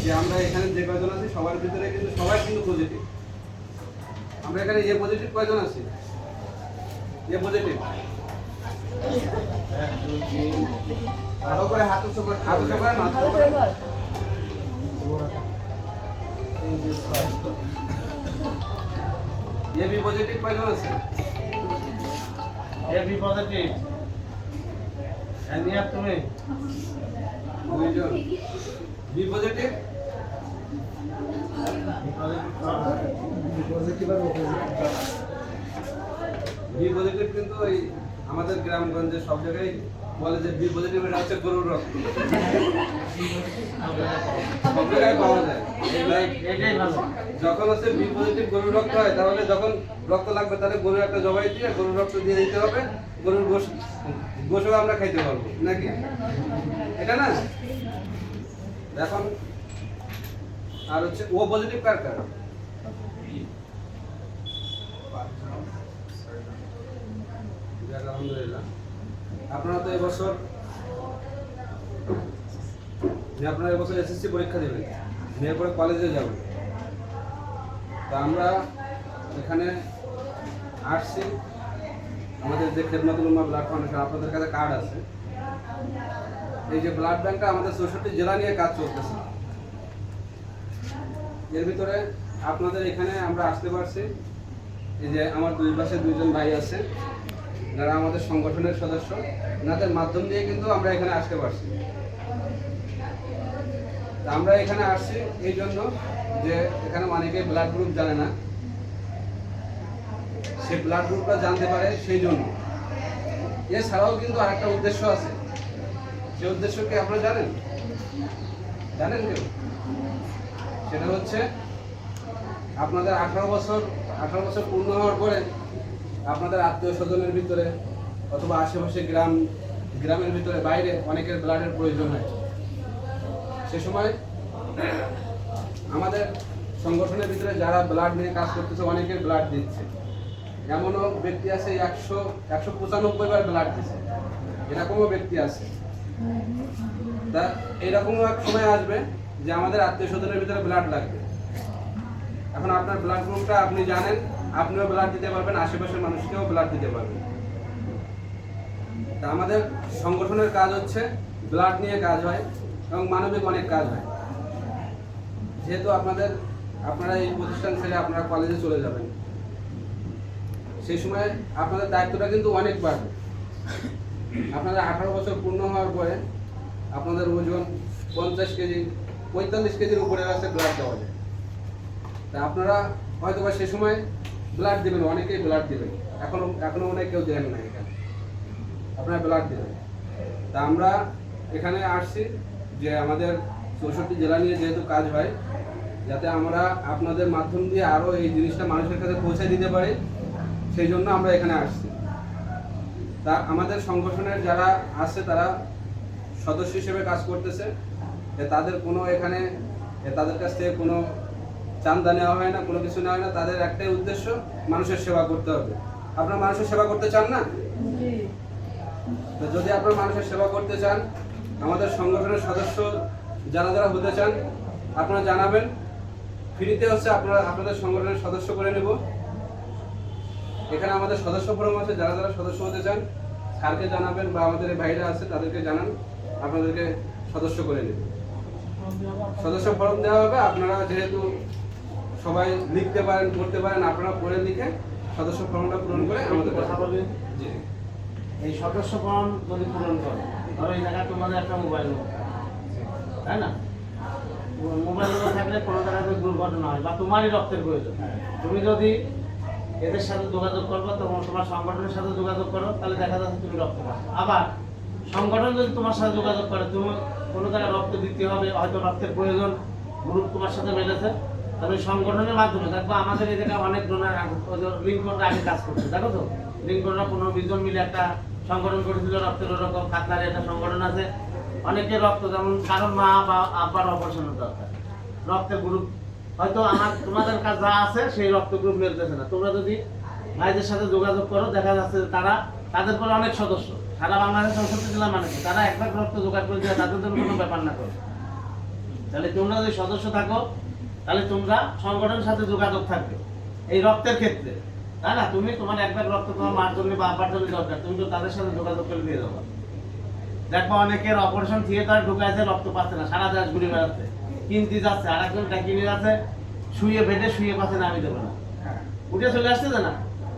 যে আমরা এখানে যে কয়জন আছি সবার ভিতরে কিন্তু সবাই কিন্তু পজিটিভ। আমরা এখানে এ পজিটিভ কয়জন আছি? এ পজিটিভ আরো করে হাত উঁচু করে মাথা করে এ বি পজিটিভ কয়জন আছে? এ বি পজিটিভ এনিয়া তুমি দুইজন। বি পজিটিভ বি পজিটিভ কিন্তু এই আমাদের গ্রামগঞ্জে সব জায়গায় বলে যে বি পজিটিভ এটা হচ্ছে গরুর রক্ত। সব জায়গায় পাওয়া যায়। এটাই ভালো। যখন হচ্ছে বি পজিটিভ গরুর রক্ত হয় তাহলে যখন রক্ত লাগবে তাহলে গরুর একটা জবাই দিয়ে গরুর রক্ত দিয়ে দিতে হবে, গরুর গোশও আমরা খাইতে পারবো নাকি? এটা না এখন আর হচ্ছে ও পজিটিভ কার কার? আলহামদুলিল্লাহ। আপনারা তো এবছর এসএসসি পরীক্ষা দেবেন, এরপরে কলেজে যাবেন। তো আমরা এখানে আসছি আমাদের যে খেদমতুল উম্মাহ ব্লাড ফাউন্ডেশন, আপনাদের কাছে কার্ড আছে। এই যে ব্লাড ব্যাংকটা আমাদের 64 জেলা নিয়ে কাজ চলতেছে। এর ভিতরে আপনাদের এখানে আমরা আসতে পারছি, এই যে আমার দুই পাশে দুইজন ভাই আছে যারা আমাদের সংগঠনের সদস্য, এনাদের মাধ্যম দিয়ে কিন্তু আমরা এখানে আসতে পারছি। আমরা এখানে আসছি এই জন্য যে এখানে অনেকে ব্লাড গ্রুপ জানে না, সে ব্লাড গ্রুপটা জানতে পারে সেই জন্য। এছাড়াও কিন্তু আরেকটা উদ্দেশ্য আছে। সে উদ্দেশ্য কি আপনারা জানেন? জানেন কেউ? সেটা হচ্ছে আপনাদের 18 বছর পূর্ণ হওয়ার পরে আপনাদের আত্মীয় স্বজনের ভিতরে অথবা আশেপাশে গ্রামের ভিতরে বাইরে অনেকের ব্লাডের প্রয়োজন হয়। সে সময় আমাদের সংগঠনের ভিতরে যারা ব্লাড নিয়ে কাজ করতেছে অনেকের ব্লাড দিচ্ছে। এমনও ব্যক্তি আছে 195 বার ব্লাড দিচ্ছে, এরকমও ব্যক্তি আছে। তা এরকমও এক সময় আসবে যে আমাদের আত্মীয় স্বজনের ভিতরে ব্লাড লাগবে। এখন আপনার ব্লাড গ্রুপটা আপনি জানেন, আপনিও ব্লাড দিতে পারবেন, আশেপাশের মানুষকেও ব্লাড দিতে পারবেন। তা আমাদের সংগঠনের কাজ হচ্ছে ব্লাড নিয়ে কাজ হয় এবং মানবিক অনেক কাজ হয়। যেহেতু আপনারা এই প্রতিষ্ঠান ছেড়ে আপনারা কলেজে চলে যাবেন, সেই সময় আপনাদের দায়িত্বটা কিন্তু অনেক বাড়বে। আপনাদের 18 বছর পূর্ণ হওয়ার পরে আপনাদের ওজন 50 কেজি 45 কেজির উপরে আছে ব্লাড দেওয়া যায়। তা আপনারা হয়তো বা সে সময় ব্লাড দেবেন, অনেকেই ব্লাড দেবেন, এখনো অনেক কেউ দেন না, এখানে আপনারা ব্লাড দেবেন। তা আমরা এখানে আসছি যে আমাদের 64 জেলা নিয়ে যেহেতু কাজ হয়, যাতে আমরা আপনাদের মাধ্যম দিয়ে আরও এই জিনিসটা মানুষের কাছে পৌঁছে দিতে পারি, সেই জন্য আমরা এখানে আসছি। তা আমাদের সংগঠনের যারা আছে তারা সদস্য হিসেবে কাজ করতেছে। তাদের কোনো এখানে তাদের কাছ থেকে কোনো চাঁদা নেওয়া হয় না, কোনো কিছু নেওয়া হয় না। তাদের একটাই উদ্দেশ্য, মানুষের সেবা করতে হবে। আপনারা মানুষের সেবা করতে চান না? যদি আপনারা মানুষের সেবা করতে চান, আমাদের সংগঠনের সদস্য যারা হতে চান আপনারা জানাবেন। ফ্রিতে হচ্ছে আপনাদের সংগঠনের সদস্য করে নেব। এখানে আমাদের সদস্য ফরম আছে, যারা সদস্য হতে চান স্যারকে জানাবেন বা আমাদের ভাইরা আছে তাদেরকে জানান, আপনাদেরকে সদস্য করে নেব। সদস্য ফরম দেওয়া হবে। আপনারা যেহেতু সবাই লিখতে পারেন, পড়তে পারেন, আপনারা পড়ে লিখে সদস্য ফর্মটা পূরণ করে আমাদের কথা বলবেন। এই সদস্য ফর্ম যদি পূরণ করে, ধরো এই জায়গায় তোমাদের একটা মোবাইল নম্বর, তাই না? মোবাইল নম্বর থাকলে কোনো জায়গায় দুর্ঘটনা হয় বা তোমারই রক্তের প্রয়োজন, তুমি যদি এদের সাথে যোগাযোগ করবো, তোমার সংগঠনের সাথে যোগাযোগ করো, তাহলে দেখা যাচ্ছে তুমি রক্ত পাচ্ছ। আবার সংগঠন যদি তোমার সাথে যোগাযোগ করে, তুমি কোনো জায়গায় রক্ত দিতে হবে, হয়তো রক্তের প্রয়োজন, গ্রুপ তোমার সাথে মিলেছে, তবে সংগঠনের মাধ্যমে দেখবো আমাদের এই জায়গায় অনেক ডোনার লিঙ্কনরা আগে কাজ করছে, দেখো তো লিঙ্কনরা 15-20 জন মিলে একটা সংগঠন করেছিল রক্তের, ওরকম কাতলারে একটা সংগঠন আছে। অনেকে রক্ত, যেমন কারণ মা বা আব্বার অপারেশনের দরকার, রক্তের গ্রুপ হয়তো তোমাদের কাছে যা আছে সেই রক্ত গ্রুপ মিলতেছে না। তোমরা যদি ভাইদের সাথে যোগাযোগ করো, দেখা যাচ্ছে তাদের পরে অনেক সদস্য সারা বাংলাদেশ 64 জেলা মানুষ, তারা একবার রক্ত জোগাড় করে দেওয়া তাদের জন্য কোনো ব্যাপার না করে। তাহলে তোমরা যদি সদস্য থাকো তাহলে তোমরা সংগঠনের সাথে যোগাযোগ থাকবে এই রক্তের ক্ষেত্রে, তাই না? তুমি তোমার এক ব্যাগ রক্ত তোমার মার জন্য বা আব্বার জন্য দরকার, তুমি তো তাদের সাথে যোগাযোগ করে দিয়ে দেবো। দেখবো অনেকের অপারেশন থিয়েটার ঢুকাইছে, রক্ত পাচ্ছে না, সারা দেশ ঘুরে বেড়াচ্ছে, কিনতে যাচ্ছে, আর একজন কিনে যাচ্ছে, শুয়ে বেডে শুয়ে পাচ্ছে না, আমি দেবো না, উঠে চলে আসছে না।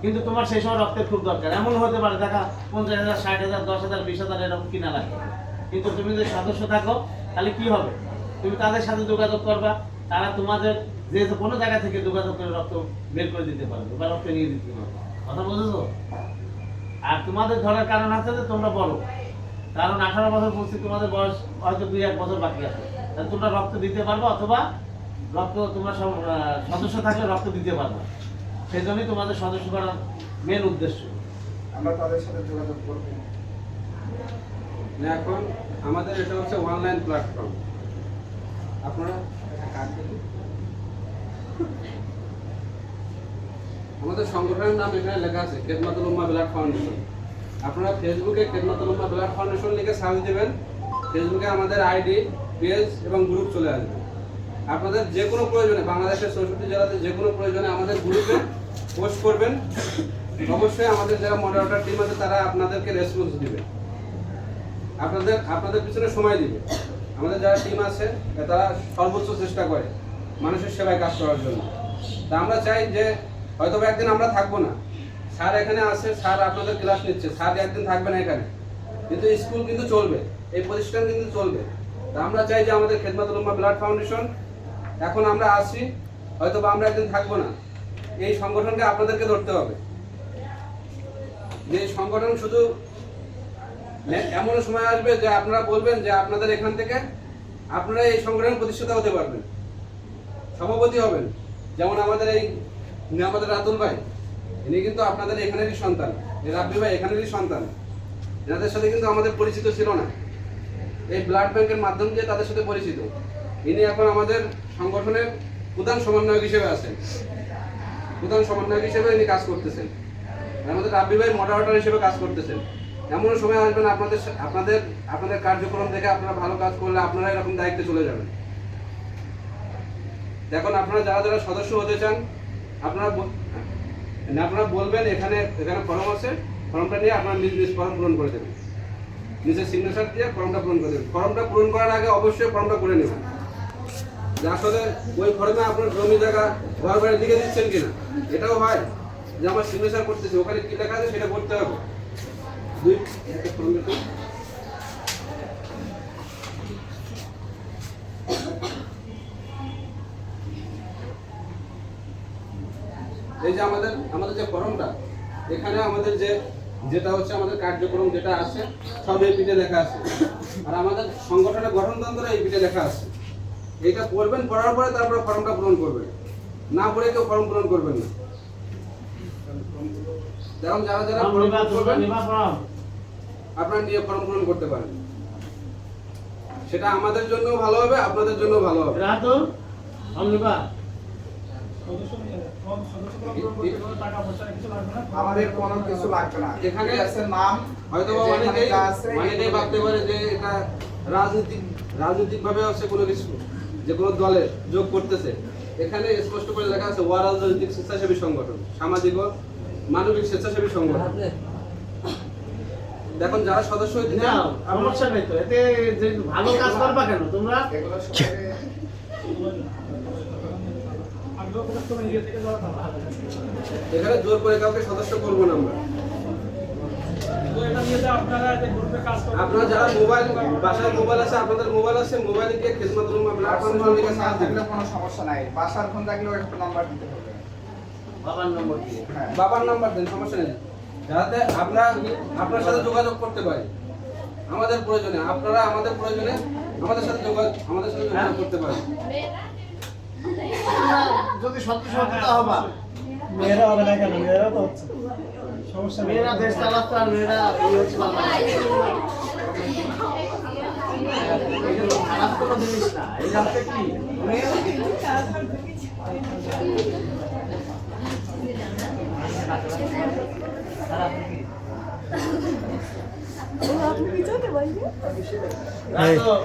কিন্তু তোমার সেই সময় রক্তের খুব দরকার, এমন হতে পারে দেখা 50,000, 60,000, 10,000, 20,000 এরকম কিনা লাগবে। কিন্তু তুমি যদি সদস্য থাকো তাহলে কি হবে, তুমি তাদের সাথে যোগাযোগ করবা, তারা তোমাদের যে কোনো জায়গা থেকে যোগাযোগ করে রক্ত বের করে দিতে পারবে বা রক্ত নিয়ে দিতে পারবে। কথা বুঝেছো? আর তোমাদের ধরার কারণ আছে যে তোমরা বলো, কারণ 18 বছর পড়ছি, তোমাদের বয়স হয়তো 2-1 বছর বাকি আছে, তাহলে তোমরা রক্ত দিতে পারবে, অথবা রক্ত তোমরা সদস্য থাকলে রক্ত দিতে পারবে। সেই জন্যই তোমাদের সদস্য করার মেন উদ্দেশ্য। আমরা তাদের সাথে যোগাযোগ করবো। এখন আমাদের এটা হচ্ছে অনলাইন প্ল্যাটফর্ম। আপনারা একটা কার্ড দেখুন। আমাদের সংগঠনের নাম এখানে লেখা আছে খেদমাতুল উম্মাহ ব্লাড ফাউন্ডেশন। আপনারা ফেসবুকে খেদমাতুল উম্মাহ ব্লাড ফাউন্ডেশন লিখে সার্চ দিবেন, ফেসবুকে আমাদের আইডি, পেজ এবং গ্রুপ চলে আসবে। আপনাদের যে কোনো প্রয়োজনে, বাংলাদেশের 64 জেলাতে যে কোনো প্রয়োজনে আমাদের গ্রুপে পোস্ট করবেন, অবশ্যই আমাদের যারা মডারেটর টিম আছে তারা আপনাদেরকে রেসপন্স দিবে, আপনাদের পিছনে সময় দিবে। আমাদের যারা টিম আছে তারা সর্বোচ্চ চেষ্টা করে মানুষের সেবায় কাজ করার জন্য। তা আমরা চাই যে হয়তো একদিন আমরা থাকবো না, স্যার এখানে আছে, স্যার আপনাদের ক্লাস নিচ্ছে, স্যার একদিন থাকবে না এখানে, কিন্তু স্কুল কিন্তু চলবে, এই প্রতিষ্ঠান কিন্তু চলবে। তা আমরা চাই যে আমাদের খেদমাতুল উম্মাহ ব্লাড ফাউন্ডেশন, এখন আমরা আসি, হয়তো বা আমরা একদিন থাকবো না, এই সংগঠনকে আপনাদেরকে ধরতে হবে। যে সংগঠন শুধু এমন সময় আসবে যে আপনারা বলবেন যে আপনাদের এখান থেকে আপনারা এই সংগঠনের প্রতিষ্ঠাতা হতে পারবেন, সভাপতি হবেন। যেমন আমাদের আমাদের রাতুল ভাই, ইনি কিন্তু আপনাদের এখানেরই সন্তান, এই রাব্বি ভাই এখানেরই সন্তান। এনাদের সাথে কিন্তু আমাদের পরিচিত ছিল না, এই ব্লাড ব্যাংকের মাধ্যম দিয়ে তাদের সাথে পরিচিত। ইনি এখন আমাদের সংগঠনের প্রধান সমন্বয়ক হিসেবে আছেন, প্রধান সমন্বয়ক হিসেবে ইনি কাজ করতেছেন। আমাদের রাব্বি ভাই মডারেটর হিসেবে কাজ করতেছেন। এমন সময় আসবেন আপনাদের কার্যক্রম দেখে আপনারা ভালো কাজ করলে আপনারা এরকম দায়িত্বে চলে যাবেন। দেখুন, আপনারা যারা যারা সদস্য হতে চান আপনারা বলবেন, এখানে ফর্ম আছে, ফর্মটা নিয়ে আপনারা নিজ ফর্ম পূরণ করে দেবেন, নিজের সিগনেচার দিয়ে ফর্মটা পূরণ করে দেবেন। ফর্মটা পূরণ করার আগে অবশ্যই ফর্মটা করে নেবেন যে আসলে ওই ফর্মে আপনার জমি জায়গা ঘর বাড়ি লিখে দিচ্ছেন কিনা। এটাও হয় যে আমার সিগনেচার করতেছি, ওখানে কি লেখা আছে সেটা করতে হবে। এই যে আমাদের যে ফর্মটা, এখানে আমাদের যেটা হচ্ছে আমাদের কার্যক্রম যেটা আছে সব এই পিঠে লেখা আছে, আর আমাদের সংগঠনের গঠনতন্ত্র এই পিঠে লেখা আছে। এইটা পড়বেন, পড়ার পরে তারপরে ফর্মটা পূরণ করবেন, না পড়ে কেউ ফর্ম পূরণ করবেন না। যেমন যারা যারা ফর্ম করবেন আপনারা নিয়ে ফর্ম পূরণ করতে পারেন, সেটা আমাদের জন্য ভালো হবে, আপনাদের জন্য ভালো হবে। আমাদের কোনো কিছু লাগবে না, এখানে আছে নাম। হয়তো অনেকেই ভাবতে পারে যে এটা রাজনৈতিক ভাবে হচ্ছে কোনো কিছু, যে কোনো দলে যোগ করতেছে। এখানে স্পষ্ট করে লেখা আছে অরাজনৈতিক স্বেচ্ছাসেবী সংগঠন, সামাজিক ও মানবিক স্বেচ্ছাসেবী সংগঠন। দেখুন, যারা সদস্য হইতে চান সমস্যা নেই তো, এতে যে ভালো কাজ করবা কেন তোমরা? এগুলো সবাই এখানে জোর করে কাউকে সদস্য করবো না আমরা। আপনারা যারা বাসায় মোবাইল আছে, আপনাদের মোবাইল আছে, মোবাইলে গিয়ে খেদমাতুল উম্মাহ ব্লাড ফাউন্ডেশন লিখে সার্চ দিবেন। কোনো সমস্যা নাই, বাসার ফোন থাকলেও একটা নাম্বার দিতে হবে, বাবার নম্বর দিয়ে। হ্যাঁ বাবার নাম্বার দেন, সমস্যা নেই, যাতে আমরা আপনার সাথে যোগাযোগ করতে পারি। আমাদের প্রয়োজনে আপনারা আমাদের প্রয়োজনে আমাদের সাথে যোগাযোগ করতে পারেন। যদি সত্যি সত্যতা হবা, মেয়েরা হবে না কেন? মেয়েরা তো হচ্ছে, সমস্যা নেই। মেয়েরা দেশ চালাচ্ছে আর মেয়েরা এই হচ্ছে বাংলাদেশ। এটা তো খারাপ কোনো জিনিস না, এই জানতে কি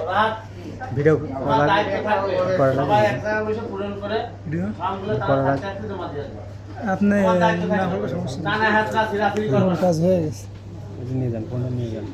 রাত ভিডিও তোমার দায়িত্ব থাকবে করা লাগবে। সবাই এক জায়গায় বসে পূরণ করে ভিডিও ফর্মগুলো করা তারা লাগবে। থাকতে থাকতে জমা দিয়ে আসবে। আপনি তোমার দায়িত্ব না থাকবে। হলে সমস্যা টানা হাত রাশি রাশি করবে না। কাজ হয়ে গেছে নিয়ে যান ফোনটা নিয়ে যান